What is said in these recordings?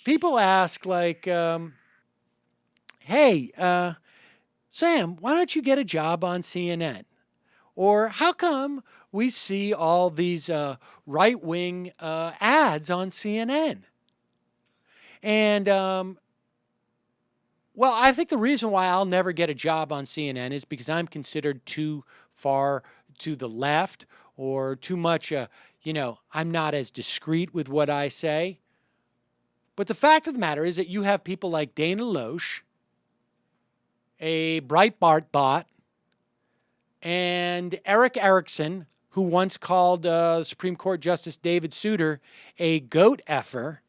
people ask, like, hey, Sam, why don't you get a job on CNN? Or how come we see all these right-wing ads on CNN? And, well, I think the reason why I'll never get a job on CNN is because I'm considered too far to the left or too much, I'm not as discreet with what I say. But the fact of the matter is that you have people like Dana Loesch, a Breitbart bot, and Erick Erickson, who once called Supreme Court Justice David Souter a goat effer.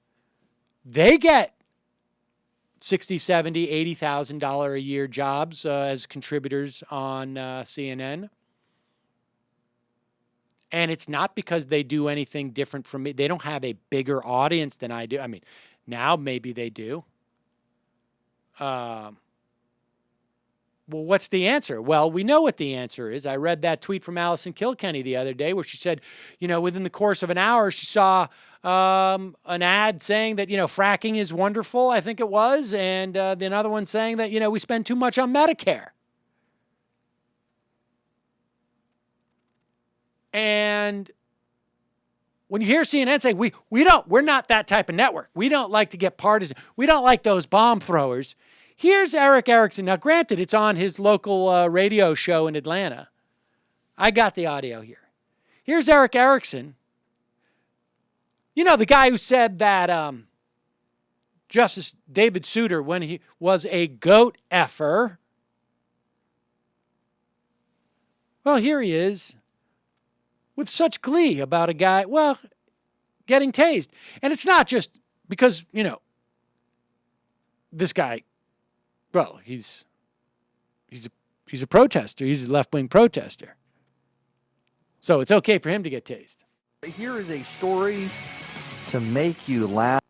They get $60,000, $70,000, $80,000 a year jobs as contributors on CNN. And it's not because they do anything different from me. They don't have a bigger audience than I do. I mean, now maybe they do. Well, what's the answer? Well, we know what the answer is. I read that tweet from Allison Kilkenny the other day where she said, within the course of an hour, she saw an ad saying that, fracking is wonderful, I think it was, and another one saying that, we spend too much on Medicare. And when you hear CNN say, we're not that type of network. We don't like to get partisan. We don't like those bomb throwers. Here's Erick Erickson. Now, granted, it's on his local radio show in Atlanta. I got the audio here. Here's Erick Erickson. The guy who said that Justice David Souter, when he was a goat effer. Well, here he is with such glee about a guy, getting tased. And it's not just because, this guy, well, he's a protester. He's a left-wing protester. So it's okay for him to get tased. Here is a story to make you laugh.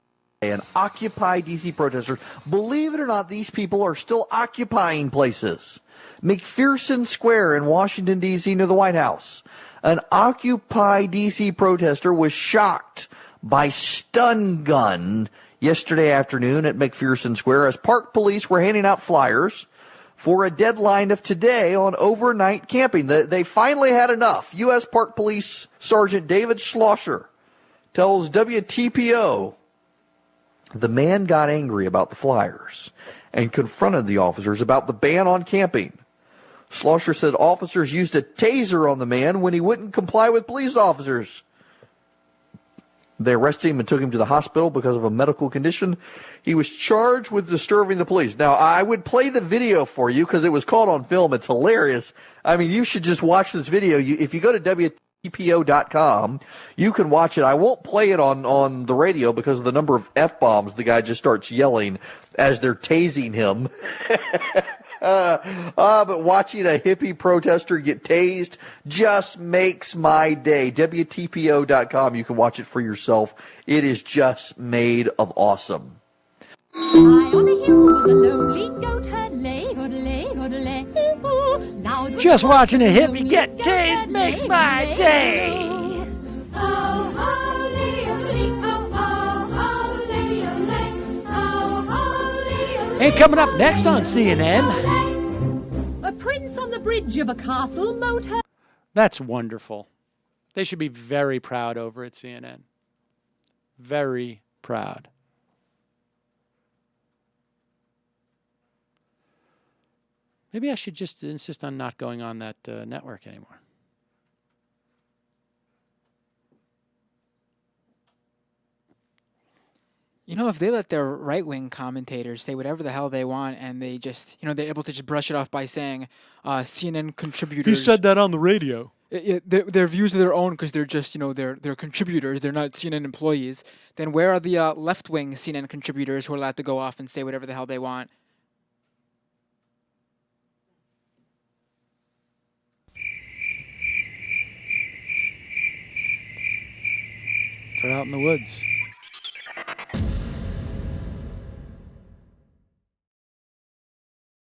An Occupy DC protester. Believe it or not, these people are still occupying places. McPherson Square in Washington, D.C., near the White House. An Occupy DC protester was shocked by stun gun yesterday afternoon at McPherson Square as park police were handing out flyers for a deadline of today on overnight camping. They finally had enough. U.S. Park Police Sergeant David Schlosser tells WTPO the man got angry about the flyers and confronted the officers about the ban on camping. Schlosser said officers used a taser on the man when he wouldn't comply with police officers. They arrested him and took him to the hospital because of a medical condition. He was charged with disturbing the police. Now, I would play the video for you because it was caught on film. It's hilarious. I mean, you should just watch this video. If you go to WTPO.com, you can watch it. I won't play it on the radio because of the number of F-bombs the guy just starts yelling as they're tasing him. But watching a hippie protester get tased just makes my day. WTPO.com. You can watch it for yourself. It is just made of awesome. High on the hill was a lonely goat herd, lay, hoodle-lay, hoodle-lay, loud Just watching a hippie get tased makes my day. Oh, oh, lady, oh, oh, oh, lady, oh, lady, And coming up next on CNN. A prince on the bridge of a castle moat. That's wonderful. They should be very proud over at CNN. Very proud. Maybe I should just insist on not going on that network anymore. If they let their right-wing commentators say whatever the hell they want and they just, they're able to just brush it off by saying CNN contributors. He said that on the radio. Their views are their own because they're just, they're contributors. They're not CNN employees. Then where are the left-wing CNN contributors who are allowed to go off and say whatever the hell they want? They're out in the woods.